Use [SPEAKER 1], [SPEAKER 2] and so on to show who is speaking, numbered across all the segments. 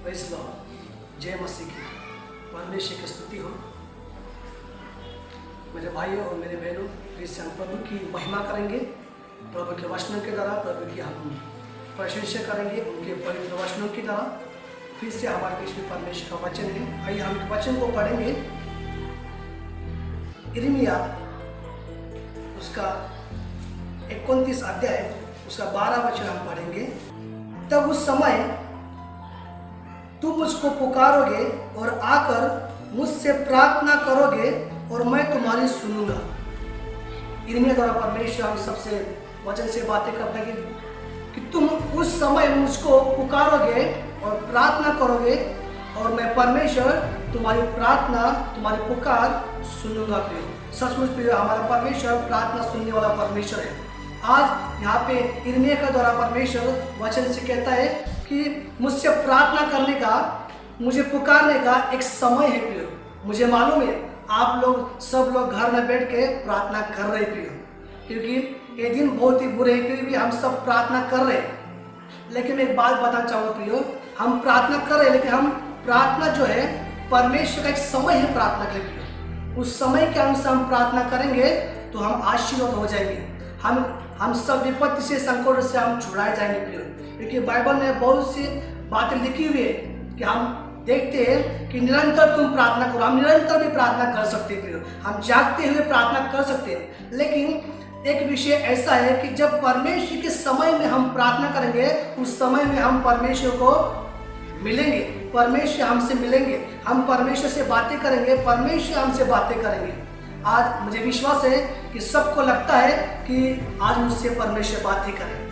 [SPEAKER 1] Praise Lord, जय मसीह की। परमेश्वर की स्तुति हो। मेरे भाइयों और मेरे बहनों, प्लीज़ हम प्रभु की महिमा करेंगे। प्रभु के वचनों के द्वारा प्रभु की हम प्रशंसा करेंगे, उनके पवित्र वचनों की द्वारा। फिर से हमारे बीच में परमेश्वर का वचन है। आइए हम वचन को पढ़ेंगे। यिर्मयाह उसका 29 अध्याय उसका 12 वचन हम पढ़ेंगे। तब उस समय तुम मुझको पुकारोगे और आकर मुझसे प्रार्थना करोगे और मैं तुम्हारी सुनूंगा। यिर्मयाह द्वारा परमेश्वर हम सबसे वचन से बातें करते हैं कि तुम उस समय मुझको पुकारोगे और प्रार्थना करोगे और मैं परमेश्वर तुम्हारी प्रार्थना, तुम्हारी पुकार सुनूंगा। प्रिय, सचमुच प्रिय, हमारा परमेश्वर प्रार्थना सुनने वाला परमेश्वर है। आज यहाँ पे यिर्मयाह के द्वारा परमेश्वर वचन से कहता है कि मुझसे प्रार्थना करने का, मुझे पुकारने का एक समय है। प्रिय, मुझे मालूम है आप लोग सब लोग घर में बैठ के प्रार्थना कर रहे प्रिय, क्योंकि ये दिन बहुत ही बुरे हैं, फिर भी हम सब प्रार्थना कर रहे हैं। लेकिन मैं एक बात बताना चाहूँगा प्रियो, हम प्रार्थना कर रहे हैं, लेकिन हम प्रार्थना जो है परमेश्वर का एक समय है प्रार्थना के लिए। उस समय के अनुसार हम प्रार्थना करेंगे तो हम आशीर्वाद हो जाएंगे। हम सब विपत्ति से, संकट से हम छुड़ाए जाएंगे प्रियो, क्योंकि बाइबल में बहुत सी बातें लिखी हुई है कि हम देखते हैं कि निरंतर तुम प्रार्थना करो। हम निरंतर भी प्रार्थना कर सकते हैं प्रियो, हम जागते हुए प्रार्थना कर सकते हैं। लेकिन एक विषय ऐसा है कि जब परमेश्वर के समय में हम प्रार्थना करेंगे, उस समय में हम परमेश्वर को मिलेंगे, परमेश्वर हमसे मिलेंगे, हम परमेश्वर से बातें करेंगे, परमेश्वर हमसे बातें करेंगे। आज मुझे विश्वास है कि सबको लगता है कि आज मुझसे परमेश्वर बातें करें।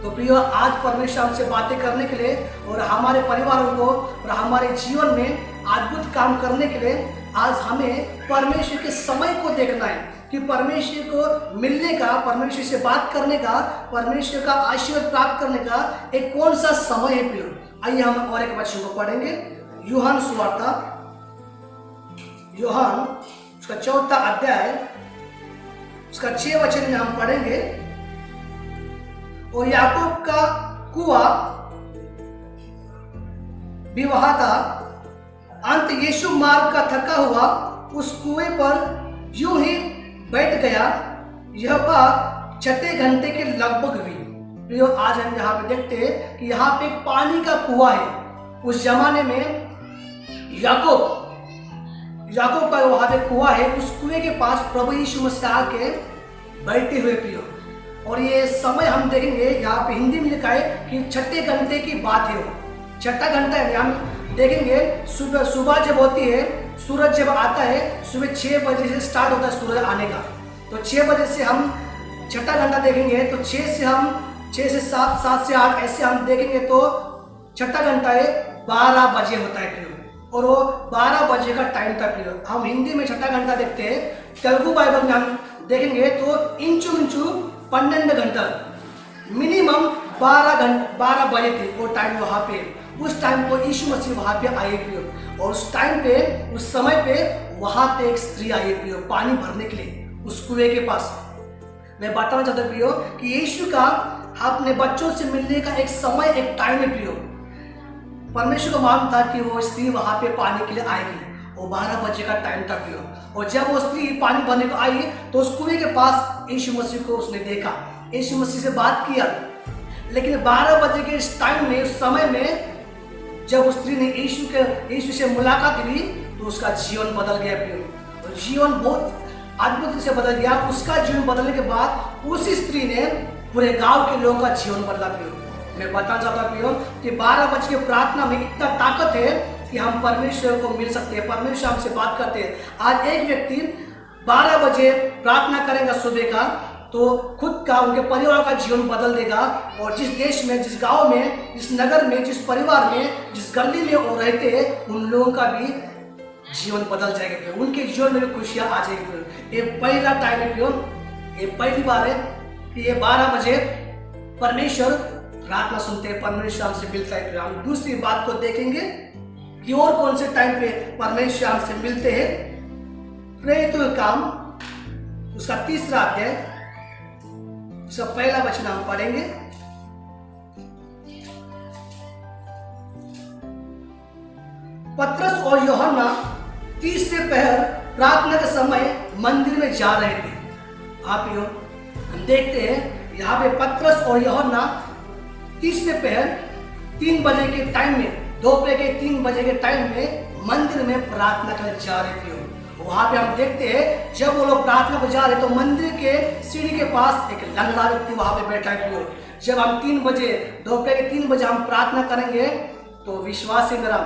[SPEAKER 1] तो प्रियो, आज परमेश्वर हमसे बातें करने के लिए और हमारे परिवारों को और हमारे जीवन में अद्भुत काम करने के लिए आज हमें परमेश्वर के समय को देखना है कि परमेश्वर को मिलने का, परमेश्वर से बात करने का, परमेश्वर का आशीर्वाद प्राप्त करने का एक कौन सा समय है प्रियो। आइए हम और एक वचन को पढ़ेंगे। यूहन्ना सुवार्ता, यूहन्ना उसका 4 अध्याय उसका 6 वचन में हम पढ़ेंगे। और याकूब का कुआं भी वहां था। अंत यीशु मार्ग का थका हुआ उस कुएं पर यूं ही बैठ गया। यह बात 6 घंटे के लगभग हुई। प्रियो, आज हम यहाँ पे देखते हैं कि यहाँ पे एक पानी का कुआं है। उस जमाने में याकूब का वहां पे कुआं है। उस कुएं के पास प्रभु यीशु मसीह आके बैठे हुए प्रियो। और ये समय हम देखेंगे, यहाँ पे हिंदी में लिखा है कि 6 घंटे की बात है। वो 6 घंटा है। हम देखेंगे सुबह जब होती है, सूरज जब आता है, सुबह 6 बजे से स्टार्ट होता है सूरज आने का। तो 6 बजे से हम 6 घंटा देखेंगे। तो 6 से 7, 7 से 8 ऐसे हम देखेंगे तो 6 घंटा है 12 बजे होता है प्रियो। और वो 12 बजे का टाइम था प्रियो। हम हिंदी में 6 घंटा देखते हैं, तेलुगु बाइबल में हम देखेंगे तो इंचु 12 घंटा, मिनिमम 12 बजे थे वो टाइम वहाँ पे। उस टाइम को यीशु मसीह वहाँ पे आए प्रियो। और उस टाइम पे, उस समय पे वहाँ पे एक स्त्री आई प्रियो पानी भरने के लिए उस कुएं के पास। मैं बताना चाहता प्रियो कि यीशु का अपने बच्चों से मिलने का एक समय, एक टाइम है प्रियो। परमेश्वर को मालूम था कि वो स्त्री वहाँ पे पानी के लिए आएगी। वो 12 बजे का टाइम था प्रियो। और जब वो स्त्री पानी भरने को आई तो उस कुएं के पास यीशु मसीह को उसने देखा, यीशु मसीह से बात किया। लेकिन 12 बजे के इस टाइम में, उस समय में जब उस स्त्री ने यीशु से मुलाकात हुई तो उसका जीवन बदल गया प्रियो। और जीवन बहुत अद्भुत से बदल गया। उसका जीवन बदलने के बाद उसी स्त्री ने पूरे गांव के लोगों का जीवन बदला प्रियो। मैं बताना चाहता प्रियो कि 12 बजे की प्रार्थना में इतना ताकत है कि हम परमेश्वर को मिल सकते हैं, परमेश्वर हमसे बात करते हैं। आज एक व्यक्ति 12 बजे प्रार्थना करेगा सुबह का, तो खुद का, उनके परिवार का जीवन बदल देगा। और जिस देश में, जिस गांव में, जिस नगर में, जिस परिवार में, जिस गली में वो रहते हैं, उन लोगों का भी जीवन बदल जाएगा, उनके जीवन में भी खुशियाँ आ जाएगी। ये पहला टाइम है प्रियो, ये पहली बार है कि ये 12 बजे परमेश्वर प्रार्थना सुनते हैं, परमेश्वर हमसे मिलता है। हम दूसरी बात को देखेंगे कि और कौन से टाइम पे परमेश्वर हमसे मिलते हैं। प्रेरितों के काम उसका 3 अध्याय उसका 1 वचन हम पढ़ेंगे। और यूहन्ना तीसरे पहर प्रार्थना के समय मंदिर में जा रहे थे। आप हम देखते हैं यहाँ पे पतरस और यूहन्ना तीसरे पहर 3 बजे के टाइम में, दोपहर के 3 बजे के टाइम में मंदिर में प्रार्थना करने जा रहे थे। वहां पे हम देखते हैं जब वो लोग प्रार्थना को जा रहे तो मंदिर के सीढ़ी के पास एक लंगड़ा व्यक्ति वहां पे बैठा है। जब हम 3 बजे, दोपहर के 3 बजे हम प्रार्थना करेंगे तो विश्वास है मेरा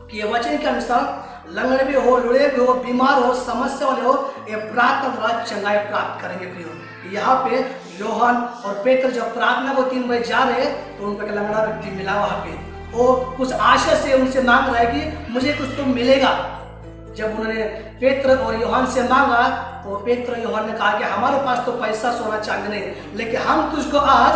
[SPEAKER 1] कि ये वचन के अनुसार लंगड़े भी हो, लुढ़े भी हो, बीमार हो, समस्या वाले हो, ये प्रार्थना द्वारा चंगाई प्राप्त करेंगे प्रियो। यहाँ पे यूहन्ना और पेत्र जब प्रार्थना को 3 बजे जा रहे तो उनको एक लंगड़ा व्यक्ति मिला वहां पे। वो कुछ आशा से उनसे मांग रहा है कि मुझे कुछ तो मिलेगा। जब उन्होंने पेत्र और यूहन्ना से मांगा तो पेत्र और यूहन्ना ने कहा कि हमारे पास तो पैसा सोना चांदी नहीं, लेकिन हम तुझको आज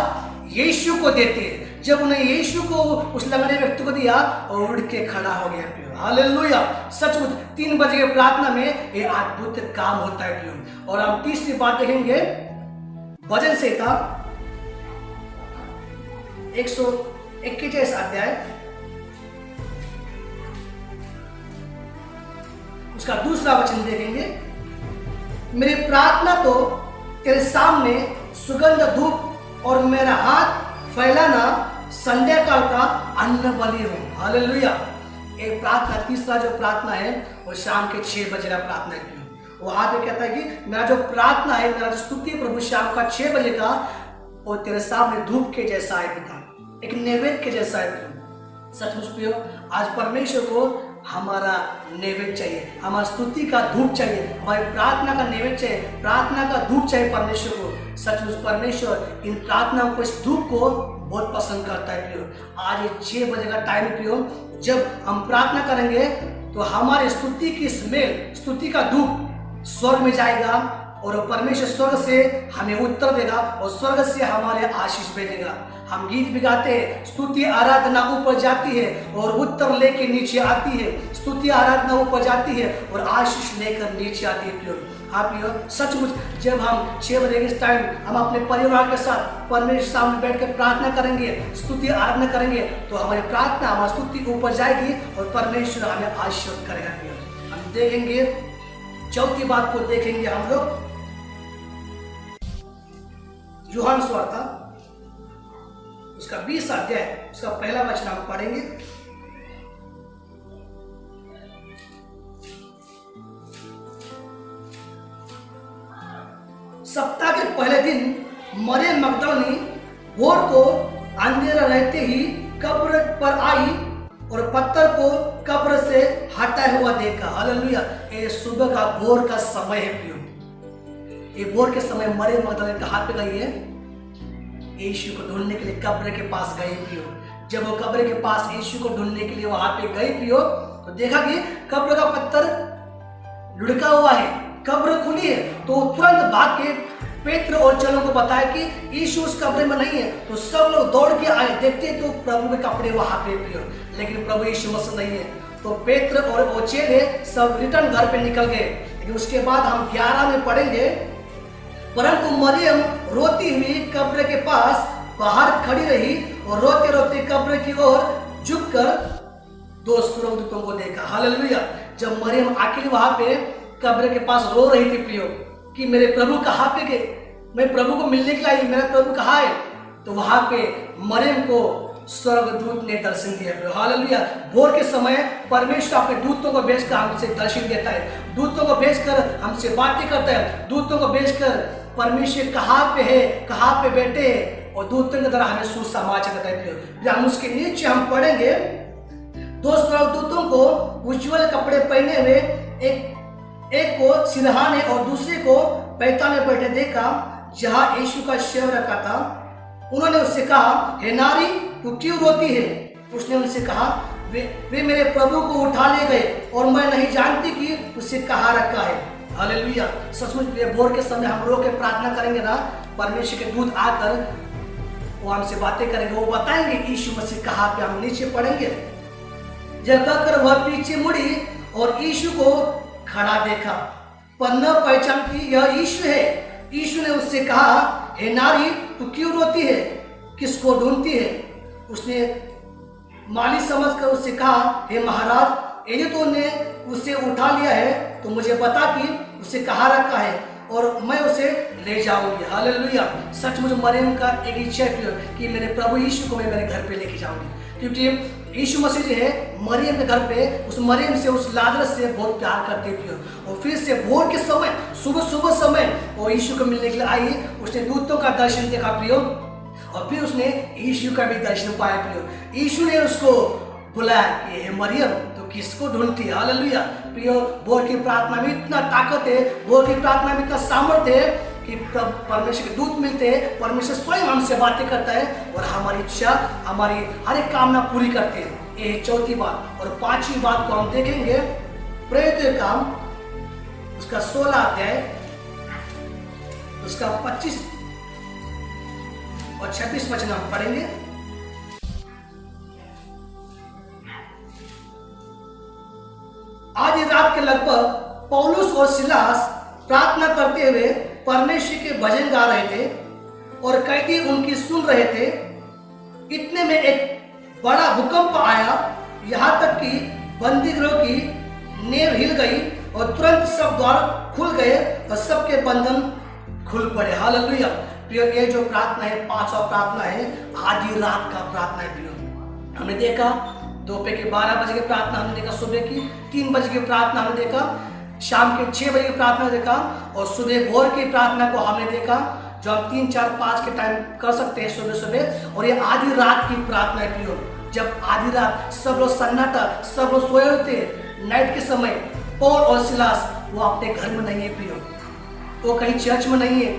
[SPEAKER 1] यीशु को देते हैं। जब उन्हें यीशु को उस लंगड़े व्यक्ति को दिया और उड़ के खड़ा हो गया प्रियो। हालेलुया। सचमुच 3 बजे के प्रार्थना में ये अद्भुत काम होता है प्रियो। और हम तीसरी बात देखेंगे भजन संहिता 121 अध्याय उसका दूसरा वचन देखेंगे। मेरी प्रार्थना तो तेरे सामने सुगंध धूप और मेरा हाथ फैलाना संध्या काल का अन्न बलि हो। हालेलुया। ये प्रार्थना, तीसरा जो प्रार्थना है वो शाम के 6 बजे का प्रार्थना है। वहां पे कहता है कि मेरा जो प्रार्थना है, मेरा जो स्तुति प्रभु शाम का 6 बजे का वो तेरे सामने धूप के जैसा है पिता, एक नैवेद्य के जैसा है। सचमुच प्रियो, आज परमेश्वर को हमारा नैवेद्य चाहिए, हमारी स्तुति का धूप चाहिए, हमारी प्रार्थना का नैवेद्य चाहिए, प्रार्थना का धूप चाहिए परमेश्वर को। सचमुच परमेश्वर इन प्रार्थनाओं को, इस धूप को बहुत पसंद करता है प्रियो। आज ये 6 बजे का टाइम प्रियो, जब हम प्रार्थना करेंगे तो हमारे स्तुति की स्मेल, स्तुति का धूप स्वर्ग में जाएगा और परमेश्वर स्वर्ग से हमें उत्तर देगा और स्वर्ग से हमारे आशीष भेजेगा। हम गीत भी गाते हैं, स्तुति आराधना ऊपर जाती है और उत्तर लेके नीचे आती है। स्तुति आराधना ऊपर जाती है और आशीष लेकर नीचे आती है प्रियो। हाँ प्रियो, सचमुच जब हम 6 बजे के टाइम हम अपने परिवार के साथ परमेश्वर सामने बैठ कर प्रार्थना करेंगे, स्तुति आराधना करेंगे तो हमारी प्रार्थना, हमारी स्तुति ऊपर जाएगी और परमेश्वर हमें आशीष करेगा प्रियो। हम देखेंगे चौथी बात को देखेंगे हम लोग यूहन्ना सुवार्ता उसका 20 अध्याय उसका पहला वचन हम पढ़ेंगे। सप्ताह के पहले दिन मरियम मगदलीनी भोर को अंधेरा रहते ही कब्र पर आई और पत्थर को कब्र से हटाया हुआ देखा। हालेलुया। ये सुबह का भोर का समय है प्रियो। ये भोर के समय मरियम मगदलीनी कहाँ पे गई है? यीशु को ढूंढने के लिए कब्र के पास गई प्रियो। जब वो कब्र के पास यीशु को ढूंढने के लिए वहां पे गई प्रियो तो देखा कि कब्र का पत्थर लुढ़का हुआ है, कब्र खुली है। तो तुरंत भाग के पेत्र और चेलों को बताया कि यीशु उस कब्र में नहीं है। तो सब लोग दौड़ के आए, देखते तो प्रभु के कपड़े वहां पे प्रियो, लेकिन प्रभु यीशु मसीह नहीं है। तो पेत्र और वो चेले सब रिटर्न घर पे निकल गए। लेकिन उसके बाद हम 11 में पढ़ेंगे, परंतु मरियम रोती हुई कब्र के पास बाहर खड़ी रही और रोते रोते कब्र की ओर झुककर 2 स्वर्गदूतों को देखा। हालेलुया। जब मरियम अकेली वहां पे कब्र के पास रो रही थी प्रियो कि मेरे प्रभु कहाँ पे गए, मैं प्रभु को मिलने के लिए आई, मेरा प्रभु कहाँ है? तो वहां पे मरियम को स्वर्गदूत ने दर्शन दिया। हालेलुया। भोर के समय परमेश्वर अपने दूतों को भेजकर हमसे दर्शन देता है, दूतों को भेजकर हमसे बातें करता है, दूतों को भेजकर परमेश्वर कहाँ पे है, कहाँ पे बैठे हैं और दूतों के द्वारा हमें सुसमाचार देता है। हम उसके नीचे हम पढ़ेंगे 2 स्वर्गदूतों को उज्ज्वल कपड़े पहने हुए एक को सिरहाने और दूसरे को पैताने बैठे देखा जहाँ यीशु का शव रखा था। उन्होंने उससे कहा, हे नारी तू क्यों रोती है? उसने उनसे कहा, वे मेरे प्रभु को उठा ले गए और मैं नहीं जानती कि उसे कहाँ रखा है। हालेलुया। सचमुच भोर के समय हम लोग के प्रार्थना करेंगे ना, परमेश्वर के दूत आकर वो हमसे बातें करेंगे, वो बताएंगे यीशु मसीह कहाँ पे। हम नीचे पढ़ेंगे, जब कहकर वह पीछे मुड़ी और यीशु को खड़ा देखा पर न पहचान की यह यीशु है। यीशु ने उससे कहा, हे नारी तू क्यों रोती है, किसको ढूंढती है? उसने माली समझकर उससे कहा, हे महाराज, यदि तूने उसे उठा लिया है तो मुझे बता कि उसे कहाँ रखा है और मैं उसे ले जाऊंगी। हालेलुया। सच मुझे मरियम का एक इच्छा है कि मेरे प्रभु यीशु को मैं मेरे घर पे लेके जाऊंगी, क्योंकि यीशु मसीह जो है मरियम के घर पे उस मरियम से, उस लाजरस से बहुत प्यार करते थे। और फिर से भोर के समय, सुबह समय वो यीशु को मिलने के लिए आई। उसने दूतों का दर्शन देखा प्रियो, और फिर उसने यीशु का भी दर्शन पाया प्रियो। यीशु ने उसको बुलाया कि हे मरियम, तो किसको ढूंढती है। हालेलुया। प्रियो, भोर की प्रार्थना में इतना ताकत है, भोर की प्रार्थना में इतना सामर्थ्य है कि परमेश्वर के दूत मिलते हैं, परमेश्वर स्वयं हमसे बातें करता है और हमारी इच्छा, हमारी हर एक कामना पूरी करते हैं। ये चौथी बात। और पांचवी बात को हम देखेंगे प्रेरित के काम उसका 16 अध्याय उसका 25 और 26 वचन हम पढ़ेंगे। आधी रात के लगभग पौलुस और सिलास प्रार्थना करते हुए परमेश्वर के भजन गा रहे थे और कैदी उनकी सुन रहे थे। इतने में एक बड़ा भूकंप आया, यहाँ तक कि बंदी गृह की नींव हिल गई और तुरंत सब द्वार खुल गए और सबके बंधन खुल पड़े। हालेलुया। प्रियो, ये जो प्रार्थना है, पांचवा प्रार्थना है, आधी रात का प्रार्थना है प्रियो। हमने देखा दोपहर के 12 बजे की प्रार्थना, हमने देखा सुबह की 3 बजे की प्रार्थना, हमने देखा शाम के 6 बजे की प्रार्थना देखा, और सुबह भोर की प्रार्थना को हमने देखा, जो हम 3, 4, 5 के टाइम कर सकते हैं सुबह। और ये आधी रात की प्रार्थना है प्रियो। जब आधी रात सब लोग सन्नाटा, सब लोग सोए होते नाइट के समय, पौल और सिलास वो अपने घर में नहीं है प्रियो, वो कहीं चर्च में नहीं है,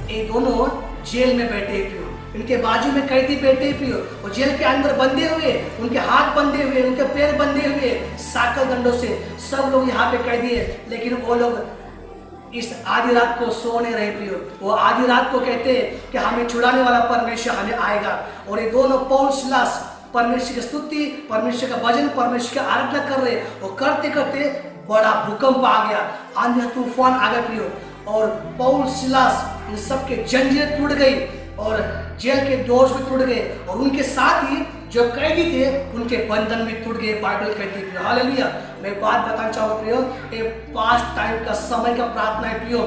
[SPEAKER 1] ये दोनों जेल में बैठे हैं प्रियो। इनके बाजू में कैदी बैठे हैं प्रियो, और जेल के अंदर बंधे हुए, उनके हाथ बंधे हुए, उनके पैर बंधे हुए साकल दंडों से, सब लोग यहाँ पे कैदी है। लेकिन वो लोग इस आधी रात को सो नहीं रहे प्रियो। वो आधी रात को कहते हैं कि हमें छुड़ाने वाला परमेश्वर हमें आएगा। और ये दोनों पौल सिलास परमेश्वर की स्तुति, परमेश्वर का भजन, परमेश्वर की आराधना कर रहे, और करते करते बड़ा भूकंप आ गया, आंधी तूफान आ गया प्रियो, और पौल सिलास इन सबके जंजीरें टूट गई और जेल के डोर्स भी टूट गए, और उनके साथ ही जो कैदी थे उनके बंधन भी टूट गए। बाइबल कहती है। हालेलुया। मैं बात बताना चाहूँगा प्रियो, ये 5 टाइम का समय का प्रार्थना है प्रियो।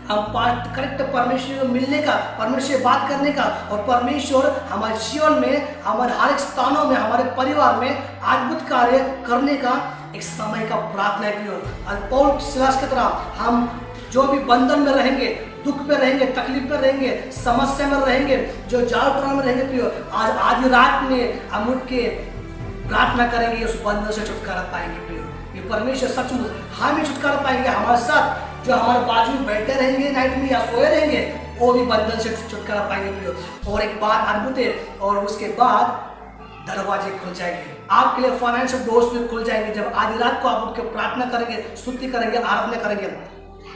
[SPEAKER 1] हम करेक्ट परमेश्वर को मिलने का, परमेश्वर से बात करने का, और परमेश्वर हमारे जीवन में, हमारे हर एक स्थानों में, हमारे परिवार में अद्भुत कार्य करने का एक समय का प्रार्थना है प्रियो। और पौल सिलास की तरह हम जो भी बंधन में रहेंगे, दुख में रहेंगे, तकलीफ में रहेंगे, समस्या में रहेंगे, जो जाल टोना में रहेंगे प्रियो, आज आधी रात में हम उठ के प्रार्थना करेंगे, उस बंधन से छुटकारा पाएंगे प्रियो। ये परमेश्वर सचमुच हम ही छुटकारा पाएंगे। हमारे साथ जो हमारे बाजू में बैठे रहेंगे नाइट में या सोए रहेंगे, वो भी बंधन से छुटकारा पाएंगे प्रियो। और एक बात अद्भुत है, और उसके बाद दरवाजे खुल जाएंगे आपके लिए, फाइनेंशियल डोर्स भी खुल जाएंगे जब आधी रात को आप उठ के प्रार्थना करेंगे, स्तुति करेंगे, आराधना करेंगे।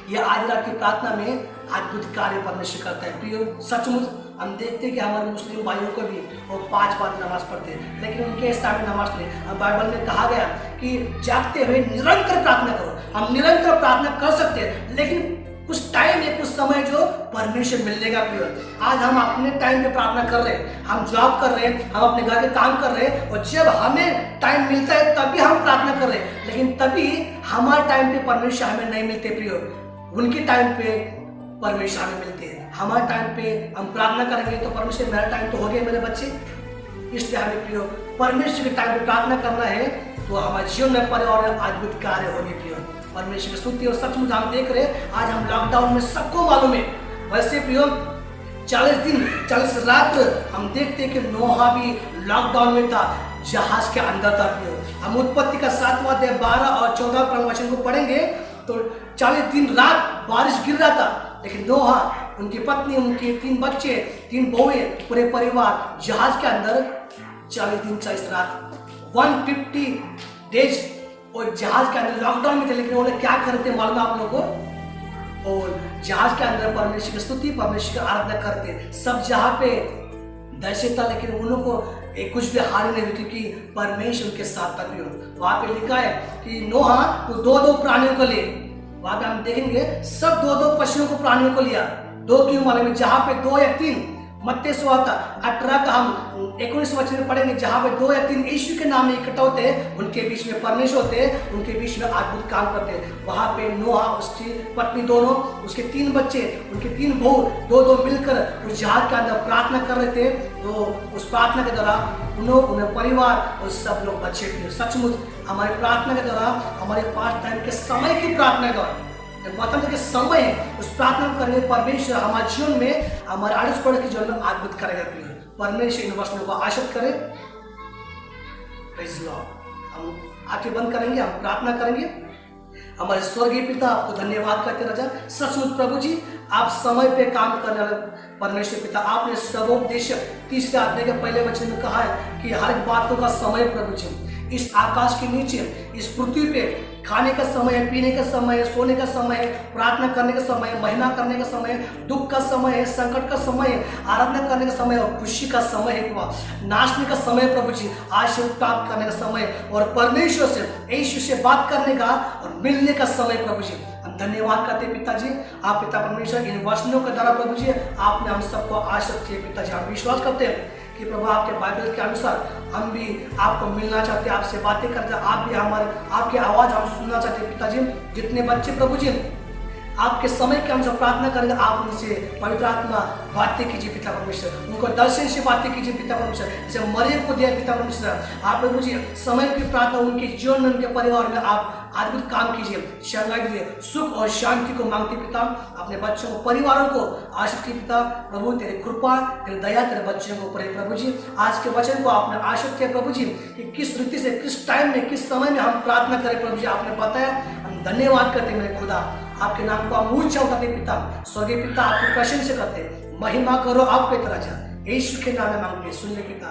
[SPEAKER 1] यह आधी रात की प्रार्थना में अद्भुत कार्य परमेश्वर करता है प्रियो। सचमुच हम देखते हैं कि हमारे मुस्लिम भाइयों को भी वो 5 बार नमाज पढ़ते हैं, लेकिन उनके हिसाब में नमाज नहीं। बाइबल में कहा गया कि जागते हुए निरंतर प्रार्थना करो। हम निरंतर प्रार्थना कर सकते हैं, लेकिन कुछ टाइम है, कुछ समय जो परमेश्वर मिलने का प्रियो। आज हम अपने टाइम पे प्रार्थना कर रहे हैं, हम जॉब कर रहे हैं, हम अपने घर के काम कर रहे हैं, और जब हमें टाइम मिलता है तभी हम प्रार्थना कर रहे हैं, लेकिन तभी हमारे टाइम पे परमेश्वर हमें नहीं मिलते प्रियो। उनके टाइम पे परमेश्वर हमें मिलते हैं। हमारे टाइम पे हम प्रार्थना करेंगे तो परमेश्वर, मेरा टाइम तो हो गया मेरे बच्चे, इसलिए हमें प्रियो परमेश्वर के टाइम पे प्रार्थना करना है, तो हमारे जीवन में परिवार में अद्भुत कार्य होंगे प्रियो। परमेश्वर की स्तुति। और सचमुच हम देख रहे हैं, आज हम लॉकडाउन में सबको मालूम है, वैसे प्रियो 40 दिन 40 रात हम देखते हैं कि नोहा भी लॉकडाउन में था, जहाज के अंदर था प्रियो। हम उत्पत्ति का 7वां अध्याय 12 और 14 वचन को पढ़ेंगे तो 40 दिन रात बारिश गिर रहा था, लेकिन नोहा, उनकी पत्नी, उनके 3 बच्चे, 3 बहुएं, पूरे परिवार जहाज के अंदर 40 दिन 40 रात 150 डेज और जहाज के अंदर लॉकडाउन में थे। लेकिन वो लोग क्या करते मालूम आप लोगों को, और जहाज के अंदर परमेश्वर की स्तुति, परमेश्वर की आराधना करते। सब जहाँ पे दहशत था, लेकिन उन लोगों को कुछ भी हानि नहीं हुई, क्योंकि परमेश्वर उनके साथ था। वहां पे लिखा है कि नोहा तो 2-2 प्राणियों को ले, वहां पे हम देखेंगे सब 2-2 पशुओं को, प्राणियों को लिया। 2 क्यों मालूम है, जहां पे 2 या 3 मत्ती सुसमाचार 18 का हम 19 वचन में पढ़ेंगे, जहाँ पे 2 या 3 यीशु के नाम में इकट्ठा होते हैं, उनके बीच में परमेश्वर होते हैं, उनके बीच में अद्भुत काम करते हैं। वहाँ पे नोहा, उसकी पत्नी दोनों, उसके 3 बच्चे, उनके 3 बहू, 2-2 मिलकर उस जहाज के अंदर प्रार्थना कर रहे थे। तो उस प्रार्थना के दौरान उन्हें परिवार और सब लोग बचे थे। सचमुच हमारी प्रार्थना के दौरान, हमारे पास टाइम के समय की प्रार्थना के दौरान मतलब के समय है, उस प्रार्थना करने परमेश्वर हमारे जीवन में, हमारे आड़ोस पड़ोस के जीवन में अद्भुत करेगा। परमेश्वर इन वचनों को आशीष करे। Praise Lord. हम आंखें बंद करेंगे, हम प्रार्थना करेंगे। हमारे स्वर्गीय पिता, आपको धन्यवाद करते राजा। सचमुच प्रभु जी, आप समय पे काम करने वाले परमेश्वर पिता, आपने सर्वोपदेश 3 अध्याय के पहले वचन में कहा है कि हर बातों का समय प्रभु जी, इस आकाश के नीचे, इस पृथ्वी पे खाने का समय है, पीने का समय है, सोने का समय है, प्रार्थना करने का समय है, महिमा करने का समय है, दुख का समय है, संकट का समय है, आराधना करने का समय है और खुशी का समय है, नाचने का समय प्रभु जी, आशीर्वाद प्राप्त करने का समय है और परमेश्वर से, यीशु से बात करने का और मिलने का समय प्रभु जी। हम धन्यवाद करते हैं पिताजी। आप पिता परमेश्वर, इन वचनों के द्वारा प्रभु जी आपने हम सबको आशीष दिए पिताजी। हम विश्वास करते हैं कि प्रभु आपके बाइबल के अनुसार हम भी आपको मिलना चाहते हैं, आपसे बातें करते हैं, आप भी आपकी आवाज़ हम सुनना चाहते हैं पिताजी। जितने बच्चे प्रभु जी आपके समय के अनुसार प्रार्थना करेंगे, आप उनसे पवित्र आत्मा बातें कीजिए पिता परमेश्वर, उनको दर्शन से बातें कीजिए पिता परमेश्वर, जैसे मरियम को दिया पिता परमेश्वर। आप प्रभु जी समय की प्रार्थना उनके जीवन में, उनके परिवार में आप अद्भुत काम कीजिए, शांति दीजिए, सुख और शांति को मांगते पिता। अपने बच्चों को, परिवारों को आशीष की पिता। प्रभु तेरी कृपा, तेरी दया तेरे बच्चों को ऊपर है प्रभु जी। आज के वचन को आपने आशीष किया प्रभु जी कि किस रीति से, किस टाइम में, किस समय में हम प्रार्थना करें प्रभु जी, आपने बताया। हम धन्यवाद करते मेरे खुदा, आपके नाम को हम ऊंचा उठाते पिता। स्वर्गीय पिता, आपकी प्रशंसा करते, महिमा करो आपके तरह जा, यीशु के नाम में मांगते, सुन ले पिता।